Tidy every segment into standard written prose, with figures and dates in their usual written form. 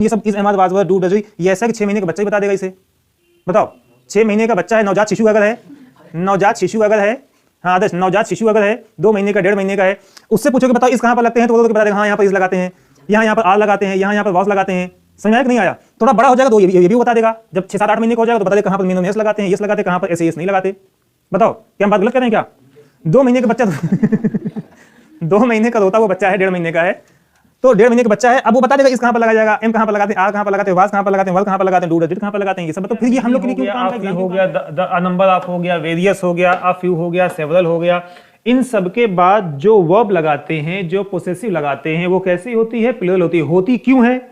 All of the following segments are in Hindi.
ये सब इस अहमद वाज डू डज ये ऐसा कि 6 महीने का बच्चा ही बता देगा इसे। बताओ 6 महीने का बच्चा है, नवजात शिशु अगर है, नवजात शिशु अगर है, हाँ आदर्श नवजात शिशु अगर है 2 महीने का 1.5 महीने का है, उससे पूछो कि बताओ इस कहाँ पर लगते हैं, तो वो बता देगा हाँ यहाँ पर इस लगाते हैं, यहाँ पर आर लगाते हैं, यहाँ पर वॉस लगाते हैं। समझ आया कि नहीं आया? थोड़ा बड़ा हो जाएगा तो ये भी बता देगा। जब 6-7-8 महीने का हो जाएगा तो बता देगा कहाँ पर मीनों में एस लगाते हैं, यस लगाते हैं, कहाँ पर ऐसे यस नहीं लगाते। बताओ क्या हम बात गलत कर रहे हैं क्या? 2 महीने का बच्चा 2 महीने का होता वो बच्चा है, 1.5 महीने का है, तो 1.5 महीने का बच्चा है, अब वो बता देगा इस कहाँ पर लगाया जाएगा, एम कहाँ पर लगाते हैं, आर कहाँ पर लगाते हैं, वास कहाँ पर लगाते हैं, वल कहाँ पर लगाते हैं, डू डज कहाँ पर लगाते हैं, ये सब। तो फिर ये हम लोग के लिए क्यों काम का हो गया, द नंबर ऑफ हो गया, वेरियस हो गया, अ फ्यू हो गया, सेवरल हो गया। इन सब के बाद जो वर्ब लगाते हैं, जो पोसेसिव लगाते हैं, वो कैसी होती है? प्लूरल होती है। होती क्यों है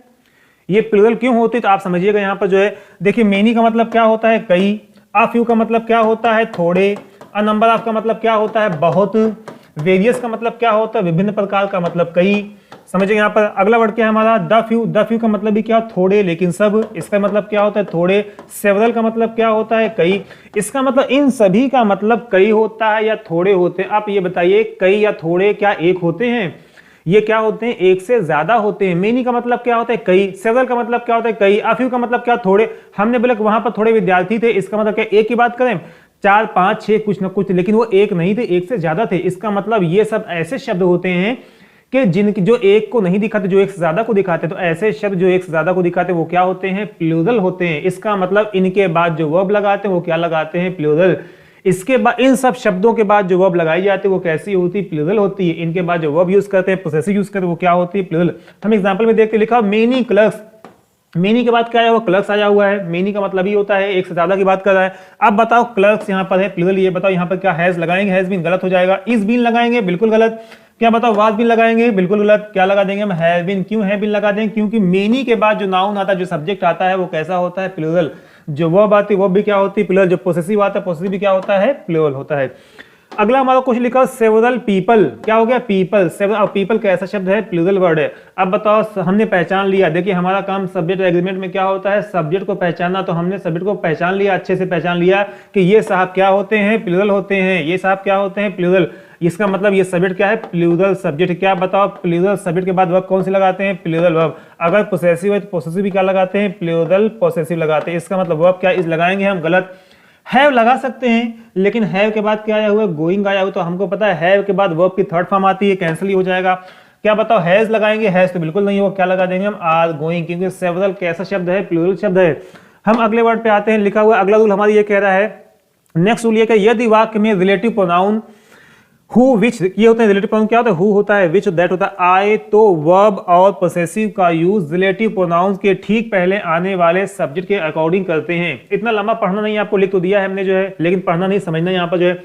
ये प्लूरल क्यों होती है? तो आप समझिएगा यहाँ पर जो है, देखिए मेनी का मतलब क्या होता है? कई। अ फ्यू का मतलब क्या होता है? थोड़े। अ नंबर ऑफ का मतलब क्या होता है? बहुत। वेरियस का मतलब क्या होता है? विभिन्न प्रकार का मतलब कई। समझिए यहाँ पर अगला वर्ड क्या है हमारा? The few. द फ्यू का मतलब भी क्या? थोड़े लेकिन सब। इसका मतलब क्या होता है? थोड़े। सेवरल का मतलब क्या होता है? कई। इसका मतलब इन सभी का मतलब कई होता है या थोड़े होते हैं? आप ये बताइए, कई या थोड़े क्या एक होते हैं? ये क्या होते हैं? एक से ज्यादा होते हैं। मेनी का मतलब क्या होता है? कई। सेवरल का मतलब क्या होता है? कई। अ फ्यू का मतलब क्या? थोड़े। हमने बोला कि वहां पर थोड़े विद्यार्थी थे, इसका मतलब क्या? एक की बात करें, 4, 5, 6 कुछ ना कुछ, लेकिन वो एक नहीं थे, एक से ज्यादा थे। इसका मतलब ये सब ऐसे शब्द होते हैं कि जिनकी जो एक को नहीं दिखाते, जो एक से ज्यादा को दिखाते। तो ऐसे शब्द जो एक से ज्यादा को दिखाते वो क्या होते हैं? प्लूरल होते हैं। इसका मतलब इनके बाद जो वर्ब लगाते हैं वो क्या लगाते हैं? प्लूरल। इसके बाद इन सब शब्दों के बाद जो वर्ब लगाई जाती है वो कैसी होती है? प्लूरल होती है। इनके बाद जो वर्ब यूज करते हैं, पोसेसिव यूज करते हैं, वो क्या होती है? प्लूरल। हम एग्जांपल में देखते, लिखा मेनी क्लर्क्स। मेनी के बाद क्या आया हुआ? क्लर्क्स आया हुआ है। मेनी का मतलब ही होता है एक से ज्यादा की बात कर रहा है। अब बताओ क्लर्क्स यहाँ पर है प्लूरल, ये बताओ यहाँ पर क्या हैज लगाएंगे? हैज बीन गलत हो जाएगा। इज बीन लगाएंगे? बिल्कुल गलत। क्या बताओ वाज बीन लगाएंगे? बिल्कुल गलत। क्या लगा देंगे हम? Have been. क्यों हैव बीन लगा देंगे? क्योंकि मेनी के बाद जो नाउन आता है, जो सब्जेक्ट आता है, वो कैसा होता है? प्लूरल। जो वर्ब आती है वो भी क्या होती है? प्लूरल। जो पोसेसिव आता है, पोसेसिव भी क्या होता है? प्लूरल होता है। अगला हमारा क्वेश्चन लिखा सेवरल पीपल। क्या हो गया? पीपल। सेवरल पीपल कैसा शब्द है? प्लूरल वर्ड है। अब बताओ, हमने पहचान लिया। देखिए हमारा काम सब्जेक्ट एग्रीमेंट में क्या होता है? सब्जेक्ट को पहचानना। तो हमने सब्जेक्ट को पहचान लिया, अच्छे से पहचान लिया कि ये साहब क्या होते हैं? प्लूरल होते हैं। ये साहब क्या होते हैं? प्लूरल। इसका मतलब ये सब्जेक्ट क्या है? Plural subject. क्या बताओ? प्लूरल सब्जेक्ट के बाद वर्ब कौन से लगाते हैं? Plural verb. अगर पोसेसिव है तो पोसेसिव भी क्या लगाते हैं? प्लूरल पोसेसिव लगाते हैं। इसका मतलब वर्ब क्या इस लगाएंगे हम? गलत। हैव लगा सकते हैं, लेकिन हैव के बाद क्या आया हुआ? गोइंग आया हुआ। तो हमको पता है हैव के बाद वर्ब की थर्ड फॉर्म आती है, कैंसिल ही हो जाएगा। क्या बताओ? हैज लगाएंगे? हैज तो बिल्कुल नहीं होगा। क्या लगा देंगे हम? आर गोइंग, क्योंकि सेवरल कैसा शब्द है? प्लूरल शब्द है। हम अगले वर्ड पे आते हैं। लिखा हुआ अगला रूल हमारी ये कह रहा है, नेक्स्ट रूल ये कि यदि वाक्य में रिलेटिव प्रोनाउन हु विच ये होते हैं, रिलेटिव प्रोनाउन क्या होता है? हु होता है, विच दैट होता है, आए, तो वर्ब और पोसेसिव का यूज रिलेटिव प्रोनाउन के ठीक पहले आने वाले सब्जेक्ट के अकॉर्डिंग करते हैं। इतना लंबा पढ़ना नहीं, आपको लिख तो दिया है हमने जो है, लेकिन पढ़ना नहीं, समझना यहाँ पर जो है।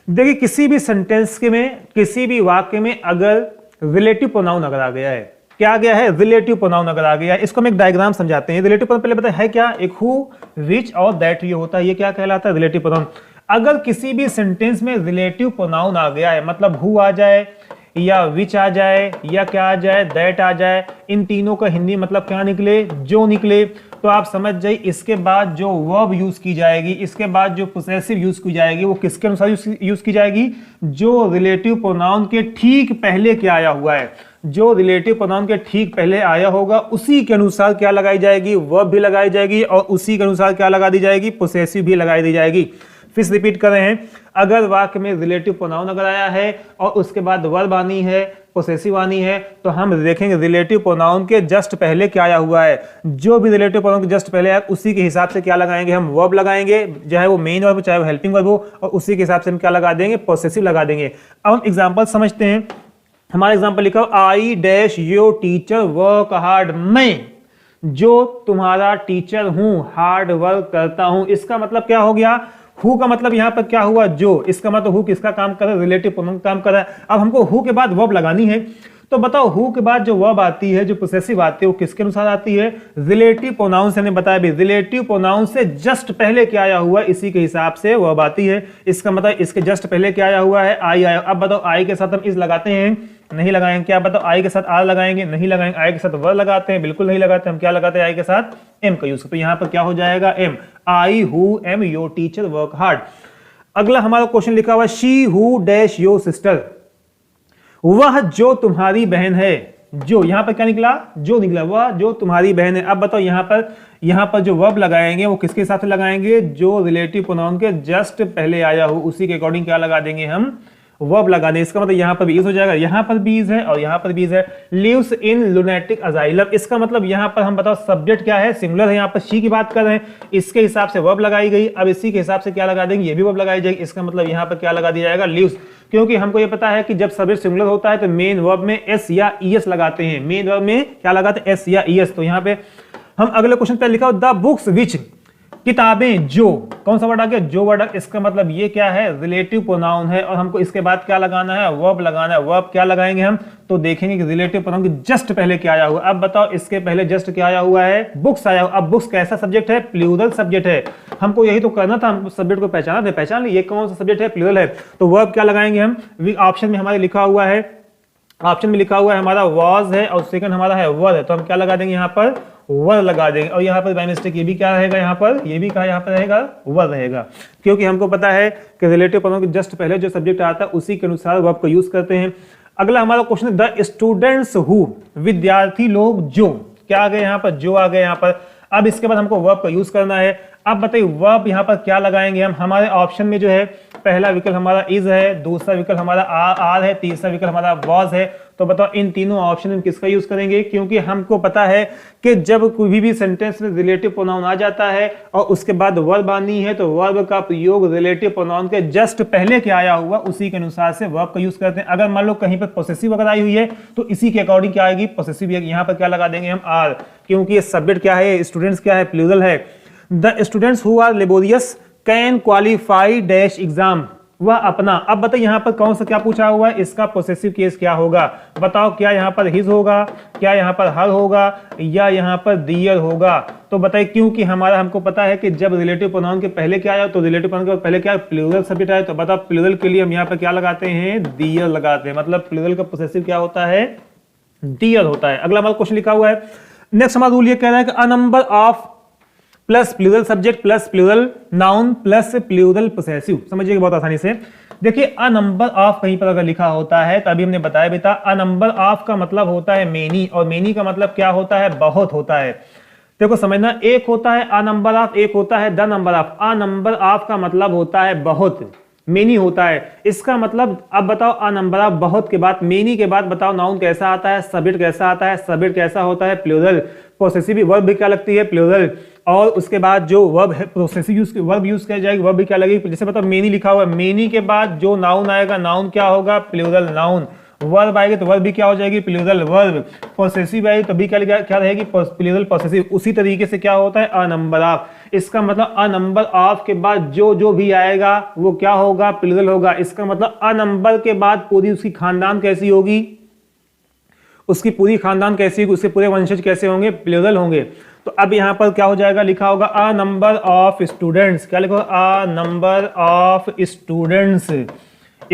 देखिए किसी भी सेंटेंस के में, किसी भी वाक्य में अगर रिलेटिव प्रोनाउन अगर आ गया है, क्या आ गया है? रिलेटिव प्रोनाउन अगर आ गया है, इसको हम एक डायग्राम समझाते हैं। रिलेटिव प्रोनाउन पहले पता है क्या? एक हु, विच और दैट ये होता है, ये क्या कहलाता है? Relative pronoun. अगर किसी भी सेंटेंस में रिलेटिव प्रोनाउन आ गया है, मतलब हु आ जाए या विच आ जाए या क्या आ जाए? दैट आ जाए, इन तीनों का हिंदी मतलब क्या निकले? जो निकले, तो आप समझ जाइए इसके बाद जो वर्ब यूज की जाएगी, इसके बाद जो पोसेसिव यूज की जाएगी, वो किसके अनुसार यूज की जाएगी? जो रिलेटिव प्रोनाउन के ठीक पहले क्या आया हुआ है, जो रिलेटिव प्रोनाउन के ठीक पहले आया होगा उसी के अनुसार क्या लगाई जाएगी? वर्ब भी लगाई जाएगी, और उसी के अनुसार क्या लगा दी जाएगी? पोसेसिव भी लगाई दी जाएगी। फिर रिपीट कर रहे हैं, अगर वाक्य में रिलेटिव प्रोनाउन अगर आया है और उसके बाद वर्ब आनी है, पोसेसिव आनी है, तो हम देखेंगे रिलेटिव प्रोनाउन के जस्ट पहले क्या आया हुआ है। जो भी रिलेटिव प्रोनाउन के जस्ट पहले आया उसी के हिसाब से क्या लगाएंगे? हम वर्ब लगाएंगे, चाहे वो मेन वर्ब चाहे वो हेल्पिंग वर्ब हो, और उसी के हिसाब से हम क्या लगा देंगे? पोसेसिव लगा देंगे। अब हम एग्जाम्पल समझते हैं। हमारा एग्जाम्पल लिखा I dash your teacher work hard. मैं जो तुम्हारा टीचर हूं, हार्ड वर्क करता हूं। इसका मतलब क्या हो गया? हु का मतलब यहां पर क्या हुआ? जो। इसका मतलब हु किसका काम कर रहा है? रिलेटिव प्रोनाउन काम कर रहा है। अब हमको हु के बाद वर्ब लगानी है, तो बताओ हु के बाद जो वर्ब आती है, जो पोसेसिव आती है, वो किसके अनुसार आती है? रिलेटिव प्रोनाउन से। हमने बताया भी रिलेटिव प्रोनाउन से जस्ट पहले क्या आया हुआ है, इसी के हिसाब से वर्ब आती है। इसका मतलब इसके जस्ट पहले क्या आया हुआ है? आई आया। अब बताओ आई के साथ हम इस लगाते हैं? नहीं लगाएंगे। क्या बताओ? आई के साथ आर लगाएंगे? नहीं लगाएंगे। आई के साथ वर लगाते हैं? बिल्कुल नहीं लगाते। हम क्या लगाते हैं? आई के साथ एम का यूज। तो यहाँ पर क्या हो जाएगा? Am. I who am your teacher work hard. अगला हमारा क्वेश्चन लिखा हुआ she who dash your sister. वह जो तुम्हारी बहन है। जो, यहाँ पर क्या निकला, जो निकला, वह जो तुम्हारी बहन है। अब बताओ यहाँ पर जो वर्ब लगाएंगे वो किसके साथ लगाएंगे, जो रिलेटिव प्रोनाउन के जस्ट पहले आया हो उसी के अकॉर्डिंग क्या लगा देंगे हम, वर्ब लगा दें। इसका मतलब यहाँ पर भी इज हो जाएगा, यहाँ पर भी इज है और यहाँ पर भी इज है। लिव्स इन लुनेटिक अजाइलम, इसका मतलब यहाँ पर हम बताओ सब्जेक्ट क्या है, सिंगुलर है, यहाँ पर शी की बात कर रहे हैं, इसके हिसाब से वर्ब लगाई गई। अब इसी के हिसाब से क्या लगा देंगे, ये भी वर्ब लगाई जाएगी। इसका मतलब यहाँ पर क्या लगा दिया जाएगा, लिव्स, क्योंकि हमको ये पता है कि जब सब्जेक्ट सिंगुलर होता है तो मेन वर्ब में एस या ईएस लगाते हैं, मेन वर्ब में क्या लगाते हैं, एस या ईएस। तो यहाँ पे हम अगले क्वेश्चन पे लिखा द बुक्स विच, किताबें जो, कौन सा वर्ड आ गया, जो वर्ड। इसका मतलब ये क्या है, रिलेटिव प्रोनाउन है और हमको इसके बाद क्या लगाना है, वर्ब लगाना है। वर्ब क्या लगाएंगे हम, तो देखेंगे कि रिलेटिव प्रोनाउन के जस्ट पहले क्या आया हुआ। अब बताओ इसके पहले जस्ट क्या आया हुआ है, बुक्स आया हुआ। अब बुक्स कैसा सब्जेक्ट है, प्लूरल सब्जेक्ट है। हमको यही तो करना था, हम सब्जेक्ट को पहचाना थे, पहचान लिया ये कौन सा सब्जेक्ट है, प्लूरल है। तो वर्ब क्या लगाएंगे हम, ऑप्शन में हमारे लिखा हुआ है, ऑप्शन में लिखा हुआ है हमारा वाज है और सेकंड हमारा है वर है। तो हम क्या लगा देंगे, यहाँ पर वर लगा देंगे। और यहाँ पर बाय मिस्टेक ये भी क्या रहेगा, यहाँ पर ये भी कहा, यहाँ पर रहेगा वर रहेगा, क्योंकि हमको पता है कि रिलेटिव प्रोनाउन के जस्ट पहले जो सब्जेक्ट आता है उसी के अनुसार वर्ब को यूज करते हैं। अगला हमारा क्वेश्चन है द स्टूडेंट्स हु, विद्यार्थी लोग जो, क्या आ गए यहाँ पर, जो आ गए यहाँ पर। अब इसके बाद हमको वर्ब का यूज करना है। अब बताइए वर्ब यहाँ पर क्या लगाएंगे हम, हमारे ऑप्शन में जो है पहला विकल्प हमारा इज है, दूसरा विकल्प हमारा आर है, तीसरा विकल्प हमारा वाज है। तो बताओ इन तीनों ऑप्शन में किसका यूज करेंगे, क्योंकि हमको पता है कि जब कोई भी सेंटेंस में रिलेटिव प्रोनाउन आ जाता है और उसके बाद वर्ब आनी है तो वर्ब का प्रयोग रिलेटिव प्रोनाउन के जस्ट पहले क्या आया हुआ उसी के अनुसार से वर्ब का यूज करते हैं। अगर मान लो कहीं पर पॉसेसिव अगर आई हुई है तो इसी के अकॉर्डिंग क्या आएगी, पॉसेसिव। यहाँ पर क्या लगा देंगे हम, आर, क्योंकि ये सब्जेक्ट क्या है, स्टूडेंट्स क्या है, प्लूरल है। The students who are laborious can qualify dash exam, वह अपना। अब बताइए यहाँ पर कौन सा क्या पूछा हुआ है, इसका पोसेसिव केस क्या होगा, बताओ। क्या यहाँ पर हिज होगा, क्या यहाँ पर हर होगा, या यहाँ पर दियर होगा। तो बताइए, क्योंकि हमको पता है कि जब रिलेटिव प्रोनाउन के पहले क्या आया तो रिलेटिव प्रोनाउन के पहले क्या प्लूरल सब्जेक्ट आया। तो बताओ प्लूरल के लिए हम यहाँ पर क्या लगाते हैं, दियर लगाते हैं, मतलब प्लूरल का पोसेसिव क्या होता है, दियर होता है। अगला हमारा क्वेश्चन लिखा हुआ है, नेक्स्ट हमारा रूल ये कह रहा है कि a number of plus plural subject plus plural noun plus plural possessive. समझिएगा बहुत आसानी से। देखिए अ नंबर ऑफ कहीं पर अगर लिखा होता है तो अभी हमने बताया भी था, अ नंबर ऑफ का मतलब होता है मेनी, और मेनी का मतलब क्या होता है, बहुत होता है। देखो समझना, एक होता है अ नंबर ऑफ, एक होता है the number of. A number of का मतलब होता है बहुत, मेनी होता है। इसका मतलब अब बताओ अ नंबर ऑफ बहुत के बाद, मेनी के बाद बताओ नाउन कैसा आता है, सब्जेक्ट कैसा आता है, सब्जेक्ट कैसा होता है, प्लूरल। पोसेसिव वर्ब भी क्या लगती है, प्लूरल। और उसके बाद जो वर्ब है पोसेसिव वर्ब यूज किया जाएगी, वर्ब भी क्या लगेगी, जैसे बताओ मेनी लिखा हुआ है, मेनी के बाद जो नाउन आएगा, नाउन क्या होगा, प्लूरल नाउन। वर्ब आएगी तो वर्ब भी क्या हो जाएगी, प्लूरल वर्ब। पोसेसिव आएगी तो भी क्या रहेगी, प्लूरल पोसेसिव। उसी तरीके से क्या होता है, अ नंबर ऑफ। इसका मतलब अ नंबर ऑफ के बाद जो भी आएगा वो क्या होगा, प्लूरल होगा। इसका मतलब अ नंबर के बाद पूरी उसकी खानदान कैसी होगी, उसकी पूरी खानदान कैसी होगी, उसके पूरे वंशज कैसे होंगे, प्लूरल होंगे। तो अब यहां पर क्या हो जाएगा, लिखा होगा अ नंबर ऑफ स्टूडेंट्स, क्या लिखा होगा, a number of students,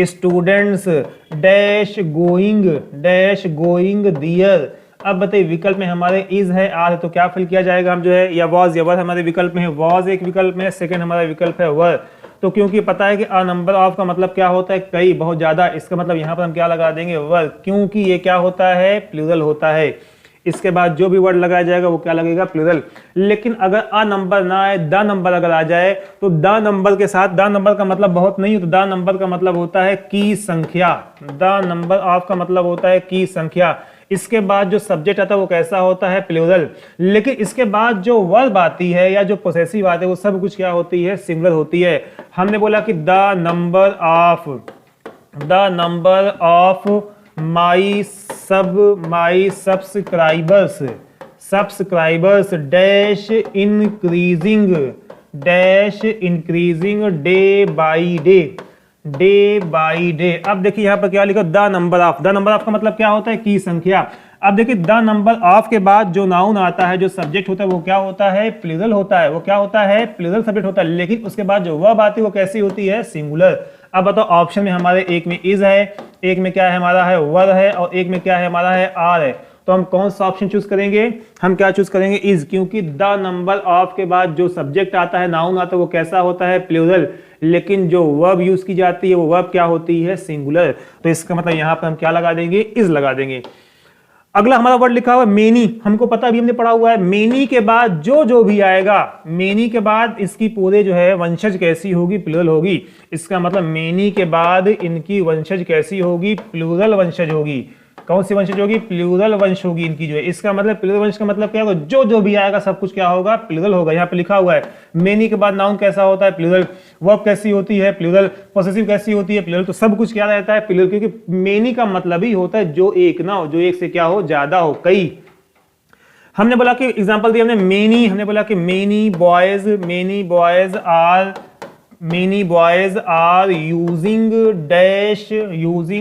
students dash going there. अब बताइए विकल्प में हमारे इज है, आर है, तो क्या फिल किया जाएगा हम जो है, या वाज या वर हमारे विकल्प में है, वाज एक विकल्प में है, सेकंड हमारा विकल्प है वर। तो क्योंकि पता है कि अ नंबर ऑफ का मतलब क्या होता है, कई, बहुत ज्यादा। इसका मतलब यहाँ पर हम क्या लगा देंगे, वर, क्योंकि ये क्या होता है, प्लूरल होता है। इसके बाद जो भी वर्ड लगाया जाएगा वो क्या लगेगा, प्लूरल। लेकिन अगर अ नंबर ना आए, द नंबर अगर आ जाए तो द नंबर के साथ, द नंबर का मतलब बहुत नहीं, तो द नंबर का मतलब होता है की संख्या। द नंबर ऑफ का मतलब होता है की संख्या। इसके बाद जो सब्जेक्ट आता है वो कैसा होता है, प्लूरल। लेकिन इसके बाद जो वर्ब आती है या जो पोसेसिव आते हैं वो सब कुछ क्या होती है, सिंगुलर होती है। हमने बोला कि the number of my subscribers dash increasing day by day. अब देखिए यहाँ पर क्या लिखा, द नंबर ऑफ का मतलब क्या होता है, की संख्या। अब देखिए द नंबर ऑफ के बाद जो नाउन आता है, जो सब्जेक्ट होता है वो क्या होता है, प्लूरल होता है। वो क्या होता है, प्लूरल सब्जेक्ट होता है। लेकिन उसके बाद जो वर्ब आती है वो कैसी होती है, सिंगुलर। अब बताओ ऑप्शन में हमारे एक में इज है, एक में क्या है हमारा है, वर है, और एक में क्या है हमारा है, आर है। तो हम कौन सा ऑप्शन चूज करेंगे, हम क्या चूज करेंगे, इज, क्योंकि द नंबर ऑफ के बाद जो सब्जेक्ट आता है, नाउन आता है, वो कैसा होता है, प्लूरल। लेकिन जो वर्ब यूज की जाती है वो वर्ब क्या होती है, सिंगुलर। तो इसका मतलब यहां पर हम क्या लगा देंगे, इज लगा देंगे। अगला हमारा वर्ड लिखा हुआ है मेनी, हमको पता अभी हमने पढ़ा हुआ है, मेनी के बाद जो भी आएगा, मेनी के बाद इसकी पूरे जो है वंशज कैसी होगी, प्लूरल होगी। इसका मतलब मेनी के बाद इनकी वंशज कैसी होगी, प्लूरल वंशज होगी। कौन सी वंशज होगी, प्लूरल वंश होगी इनकी जो है। इसका मतलब प्लूरल वंश का मतलब क्या होगा, जो भी आएगा सब कुछ क्या होगा, प्लूरल होगा। यहाँ पे लिखा हुआ है मेनी के बाद नाउन कैसा होता है, प्लूरल, वर्ब कैसी होती है, प्लूरल, पॉसेसिव कैसी होती है, प्लूरल। तो सब कुछ क्या रहता है, प्लूरल, क्योंकि मेनी का मतलब ही होता है जो एक ना हो, जो एक से क्या हो, ज्यादा हो, कई। हमने बोला कि एग्जांपल दिया हमने मेनी, हमने बोला कि many boys are using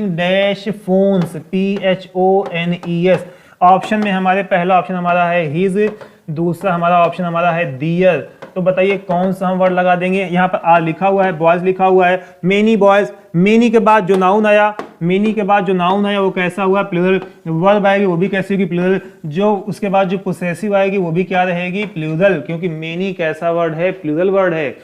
dash phones, PHONES। Option में हमारे पहला ऑप्शन हमारा है हिज, दूसरा हमारा ऑप्शन हमारा है दियर। तो बताइए कौन सा हम वर्ड लगा देंगे। यहाँ पर आर लिखा हुआ है, बॉयज लिखा हुआ है, मेनी बॉयज, मेनी के बाद जो नाउन आया, वो कैसा हुआ, प्लूरल। वर्ब आएगी वो भी कैसी होगी, प्लूरल। जो उसके बाद जो पोसेसिव आएगी वो भी क्या रहेगी, प्लूरल, क्योंकि मेनी कैसा वर्ड है, प्लूरल वर्ड है।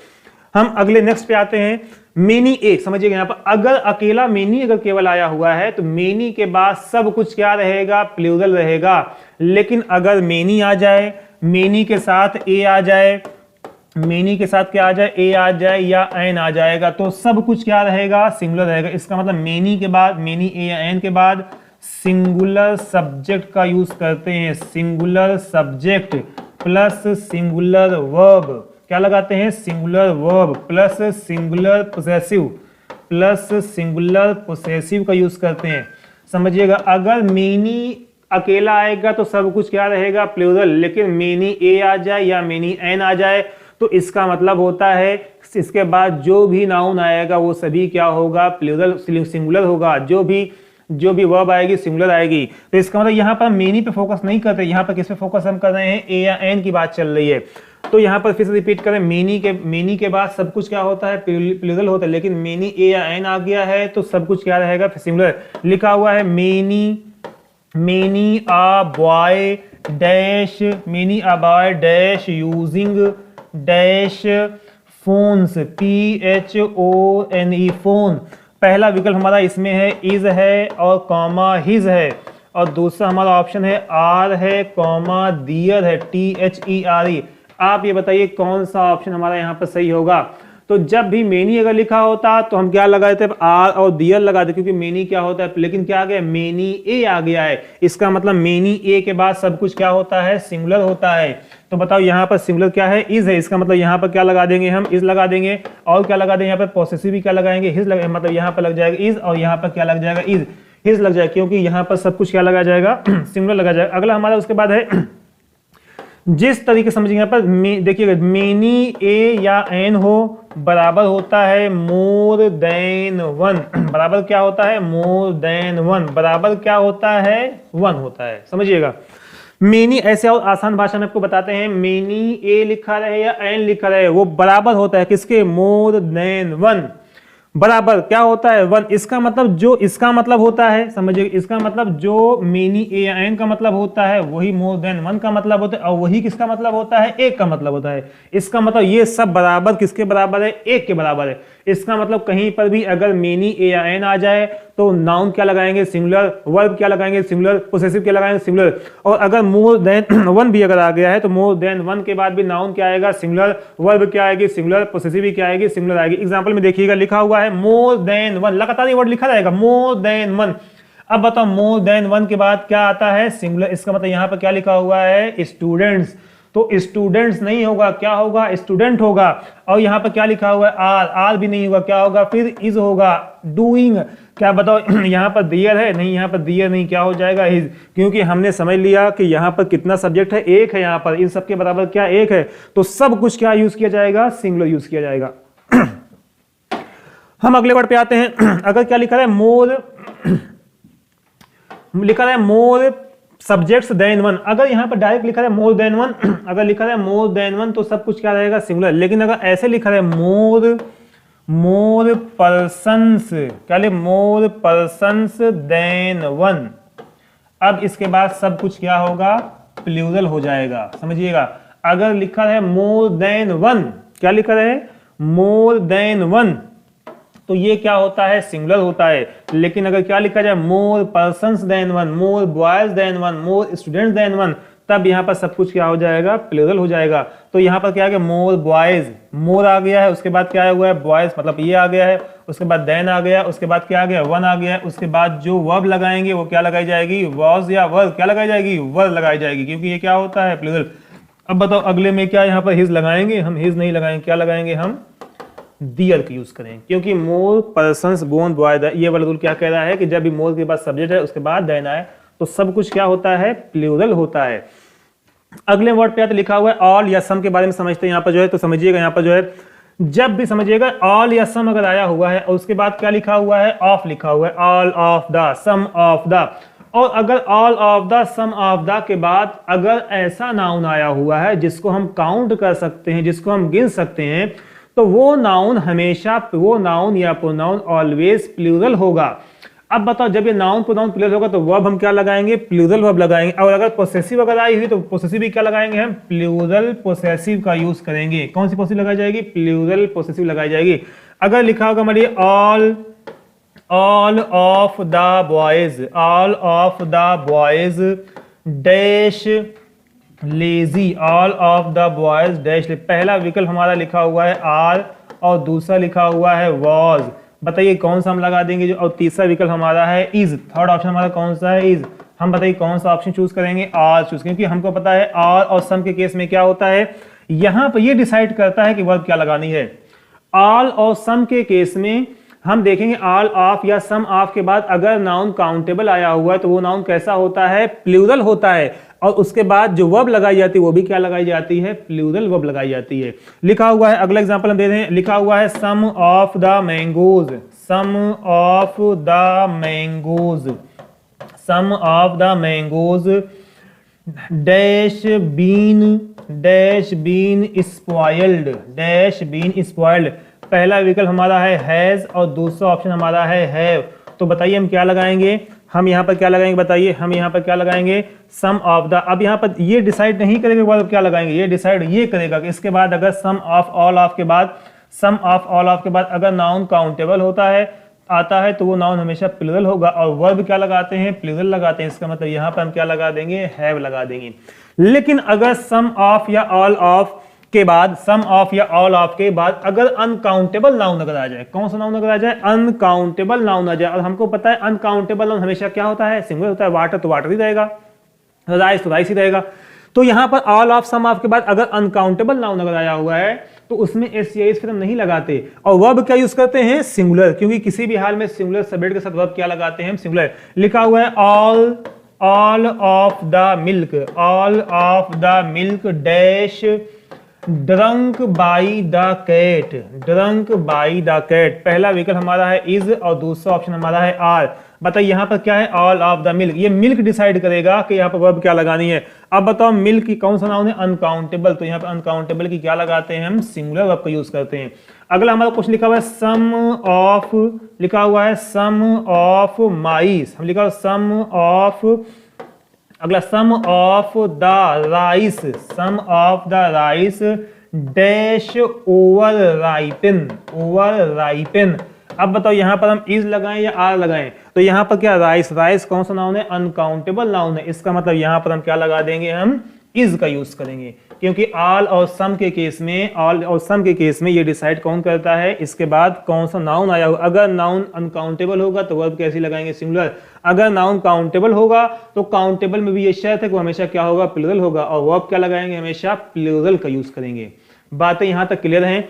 हम अगले नेक्स्ट पे आते हैं, मेनी एक। समझिएगा यहाँ पर अगर अकेला मेनी अगर केवल आया हुआ है तो मेनी के बाद सब कुछ क्या रहेगा, प्लूरल रहेगा। लेकिन अगर मेनी आ जाए, मेनी के साथ ए आ जाए, मेनी के साथ क्या आ जाए, ए आ जाए या एन आ जाएगा, तो सब कुछ क्या रहेगा, सिंगुलर रहेगा। इसका मतलब मेनी के बाद, मेनी ए या एन के बाद सिंगुलर सब्जेक्ट का यूज करते हैं। Singular subject plus singular verb, क्या लगाते हैं, singular verb plus singular possessive का यूज करते हैं। समझिएगा, अगर मेनी अकेला आएगा तो सब कुछ क्या रहेगा, प्लूरल। लेकिन मेनी ए आ जाए या मेनी एन आ जाए तो इसका मतलब होता है इसके बाद जो भी नाउन आएगा वो सभी क्या होगा, प्लूरल, सिंगुलर होगा। जो भी वर्ब आएगी सिंगुलर आएगी। तो इसका मतलब यहाँ पर मेनी पे फोकस नहीं करते, यहाँ पर किस पे फोकस हम कर रहे हैं, ए या एन की बात चल रही है। तो यहाँ पर फिर से रिपीट करें, मेनी के बाद सब कुछ क्या होता है, प्लूरल होता है। लेकिन मेनी ए या एन आ गया है तो सब कुछ क्या रहेगा, सिंगुलर। लिखा हुआ है मेनी आ boy dash using dash phones, PHONE, phone. पहला विकल्प हमारा इसमें है इज है और कॉमा हिज है, और दूसरा हमारा ऑप्शन है आर है कॉमा दियर है, THERE। आप ये बताइए कौन सा ऑप्शन हमारा यहाँ पर सही होगा। तो जब भी मेनी अगर लिखा होता तो हम क्या लगा देते, आर और दियर लगा देते, क्योंकि मेनी क्या होता है। लेकिन क्या आ गया, मेनी ए आ गया है। इसका मतलब मेनी ए के बाद सब कुछ क्या होता है, सिंगुलर होता है। तो बताओ यहाँ पर सिंगुलर क्या है, इज है। इसका मतलब यहाँ पर क्या लगा देंगे, हम इज लगा देंगे। और क्या लगा देंगे, यहाँ पर पॉसेसिव भी क्या लगाएंगे, हिज लगा, मतलब यहाँ पर लग जाएगा इज, और यहाँ पर क्या लग जाएगा, इज, हिज लग जाएगा, क्योंकि यहाँ पर सब कुछ क्या लगा जाएगा, सिंगुलर लगा जाएगा। अगला हमारा उसके बाद है जिस तरीके समझिए, यहाँ पर देखिएगा, मेनी ए या एन हो बराबर होता है मोर देन वन। बराबर क्या होता है, मोर देन वन। बराबर क्या होता है, वन होता है। समझिएगा, मेनी ऐसे और आसान भाषा में आपको बताते हैं, मेनी ए लिखा रहे या एन लिखा रहे वो बराबर होता है किसके, मोर देन वन। बराबर क्या होता है, वन। इसका मतलब जो इसका मतलब होता है, समझिए, इसका मतलब जो मेनी ए या एन का मतलब होता है वही मोर देन वन का मतलब होता है, और वही किसका मतलब होता है, एक का मतलब होता है। इसका मतलब ये सब बराबर किसके बराबर है, एक के बराबर है। इसका मतलब कहीं पर भी अगर मेनी ए या एन आ जाए तो नाउन क्या लगाएंगे, सिंगुलर, वर्ब क्या लगाएंगे, सिंगुलर, पोसेसिव क्या लगाएंगे, सिंगुलर। और अगर मोर देन वन भी अगर आ गया है तो मोर देन वन के बाद भी नाउन क्या आएगा, सिंगुलर, वर्ब क्या आएगी, सिंगुलर, पोसेसिव भी क्या आएगी, सिंगुलर आएगी। एग्जांपल में देखिएगा, लिखा हुआ है मोर देन वन, लगातार ये वर्ड लिखा रहेगा, मोर देन वन। अब बताओ मोर देन वन के बाद क्या आता है, सिंगुलर। इसका मतलब यहाँ पर क्या लिखा हुआ है, स्टूडेंट्स। तो स्टूडेंट्स नहीं होगा, क्या होगा, स्टूडेंट होगा। और यहाँ पर क्या लिखा हुआ है, आर भी नहीं होगा, क्या होगा, फिर इज होगा। डूइंग, क्या बताओ, यहाँ पर दियर है, नहीं, यहाँ पर दियर नहीं, क्या हो जाएगा, हिज। क्योंकि हमने समझ लिया कि यहाँ पर कितना सब्जेक्ट है, एक है। यहाँ पर इन सबके बराबर क्या, एक है। तो सब कुछ क्या यूज किया जाएगा, सिंगुलर यूज किया जाएगा। हम अगले वर्ड पे आते हैं। अगर क्या लिखा है, मोर, लिखा है मोर सब्जेक्ट्स देन वन। अगर यहाँ पर डायरेक्ट लिखा है मोर देन वन, अगर लिखा है मोर देन वन तो सब कुछ क्या रहेगा, सिंगुलर। लेकिन अगर ऐसे लिखा है मोर पर्सन्स, क्या लिखे, मोर पर्सन्स देन वन, अब इसके बाद सब कुछ क्या होगा, प्लूरल हो जाएगा। समझिएगा, अगर लिखा है मोर देन वन, क्या लिखा है, मोर देन वन, तो ये क्या होता है, सिंगुलर होता है। लेकिन अगर क्या लिखा जाए, more persons than one, more boys than one, more students than one, तब यहाँ पर सब कुछ क्या हो जाएगा, प्लूरल हो जाएगा। तो यहाँ पर क्या आ गया, मोर बॉयज, मोर आ गया है, उसके बाद क्या आया हुआ है, बॉयज, मतलब ये आ गया है, उसके बाद देन आ गया, उसके बाद क्या आ गया, वन आ गया है, उसके बाद जो वर्ब लगाएंगे वो क्या लगाई जाएगी, वॉज या वर, क्या लगाई जाएगी, वर लगाई जाएगी, क्योंकि ये क्या होता है, प्लूरल। अब बताओ अगले में क्या यहाँ पर हिज लगाएंगे, हम हिज नहीं लगाएंगे, क्या लगाएंगे, हम दियर का यूज करें, क्योंकि मोर पर्सन्स बोन बॉय, ये वाला रूल क्या कह रहा है कि जब भी मोर के बाद सब्जेक्ट है उसके बाद देन आए तो सब कुछ क्या होता है, प्लूरल होता है। अगले वर्ड पे लिखा हुआ है ऑल या सम के बारे में समझते हैं। यहाँ पर जो है तो समझिएगा, यहाँ पर जो है जब भी समझिएगा ऑल या सम अगर आया हुआ है और उसके बाद क्या लिखा हुआ है, ऑफ लिखा हुआ है, all of the, some of the, और अगर all of the, some of the के बाद अगर ऐसा नाउन आया हुआ है जिसको हम काउंट कर सकते हैं, जिसको हम गिन सकते हैं, तो वो नाउन हमेशा, वो नाउन या प्रोनाउन ऑलवेज प्लूरल होगा। अब बताओ जब ये नाउन प्रोनाउन प्लूरल होगा तो वर्ब हम क्या लगाएंगे, प्लूरल वर्ब लगाएंगे। और अगर पोसेसिव अगर आई हुई तो पोसेसिव भी क्या लगाएंगे, हम प्लूरल पोसेसिव का यूज करेंगे। कौन सी पोसेसिव लगाई जाएगी, प्लूरल पोसेसिव लगाई जाएगी। अगर लिखा होगा हमारे all of the boys, all of the boys dash lazy, all of the boys dash, पहला विकल्प हमारा लिखा हुआ है आर और दूसरा लिखा हुआ है वॉज। बताइए कौन सा हम लगा देंगे जो, और तीसरा विकल्प हमारा है इज, थर्ड ऑप्शन हमारा कौन सा है, इज। हम बताइए कौन सा ऑप्शन चूज करेंगे, आर चूज, क्योंकि हमको पता है आर और सम के केस में क्या होता है, यहां पर ये डिसाइड करता है कि वर्ब क्या लगानी है। ऑल और सम के केस में हम देखेंगे ऑल ऑफ या सम ऑफ के बाद अगर नाउन काउंटेबल आया हुआ है तो वो नाउन कैसा होता है, प्लूरल होता है, और उसके बाद जो वर्ब लगाई जाती है वो भी क्या लगाई जाती है, प्लूरल वर्ब लगाई जाती है। लिखा हुआ है, अगला एग्जांपल हम दे रहे हैं, लिखा हुआ है some of the mangoes, some of the mangoes, some of the mangoes dash been spoiled, dash been spoiled. पहला विकल्प हमारा है हैज और दूसरा ऑप्शन हमारा है हैव। तो बताइए हम क्या लगाएंगे, हम यहाँ पर क्या लगाएंगे, बताइए हम यहाँ पर क्या लगाएंगे, सम ऑफ द। अब यहाँ पर ये डिसाइड नहीं करेगा बाद क्या लगाएंगे, ये डिसाइड ये करेगा कि इसके बाद अगर सम ऑफ ऑल ऑफ के बाद, सम ऑफ ऑल ऑफ के बाद अगर नाउन काउंटेबल होता है, आता है, तो वो नाउन हमेशा प्लूरल होगा। और वर्ब क्या लगाते हैं, प्लूरल लगाते हैं। इसका मतलब यहाँ पर हम क्या लगा देंगे, हैव लगा देंगे। लेकिन अगर सम ऑफ या ऑल ऑफ के बाद, सम ऑफ या ऑल ऑफ के बाद अगर अनकाउंटेबल नाउन अगर आ जाए, कौन सा नाउन अगर आ जाए, अनकाउंटेबल नाउन आ जाए, और हमको पता है अनकाउंटेबल नाउन हमेशा क्या होता है, सिंगुलर होता है। वाटर तो वाटर ही रहेगा, राइस तो राइस ही रहेगा। तो यहां पर ऑल ऑफ सम ऑफ के बाद अगर अनकाउंटेबल नाउन अगर आया हुआ है तो उसमें एस या इस फिर हम नहीं लगाते, और वर्ब क्या यूज करते हैं, सिंगुलर, क्योंकि किसी भी हाल में सिंगुलर सब्जेक्ट के साथ वर्ब क्या लगाते हैं, हम सिंगुलर। लिखा हुआ है all of the milk, all of the milk dash drunk by the cat, drunk by the cat. पहला विकल्प हमारा है इज और दूसरा ऑप्शन हमारा है आर। बताइए यहाँ पर क्या है, ऑल ऑफ द मिल्क। ये मिल्क डिसाइड करेगा कि यहाँ पर वर्ब क्या लगानी है। अब बताओ मिल्क की कौन सा नाउन है, अनकाउंटेबल। तो यहाँ पर अनकाउंटेबल की क्या लगाते हैं, हम सिंगुलर वर्ब का यूज करते हैं। अगला हमारा क्वेश्चन लिखा हुआ है सम ऑफ, लिखा हुआ है सम ऑफ माइस, हम लिखा हुआ सम ऑफ, अगला some of the rice, some of the rice dash over ripen, over ripen. अब बताओ यहाँ पर हम इज लगाएं या आर लगाएं। तो यहाँ पर क्या, राइस, राइस कौन सा नाउन है, अनकाउंटेबल नाउन है। इसका मतलब यहाँ पर हम क्या लगा देंगे, हम इज का यूज करेंगे, क्योंकि ऑल और सम के केस में, ऑल और सम के केस में ये डिसाइड कौन करता है, इसके बाद कौन सा नाउन आया होगा। अगर नाउन अनकाउंटेबल होगा तो वर्ब कैसी लगाएंगे, सिंगुलर। अगर नाउन काउंटेबल होगा तो काउंटेबल में भी ये शर्त है कि वो हमेशा क्या होगा, प्लूरल होगा, और वर्ब क्या लगाएंगे, हमेशा प्लूरल का यूज करेंगे। बातें यहां तक क्लियर हैं।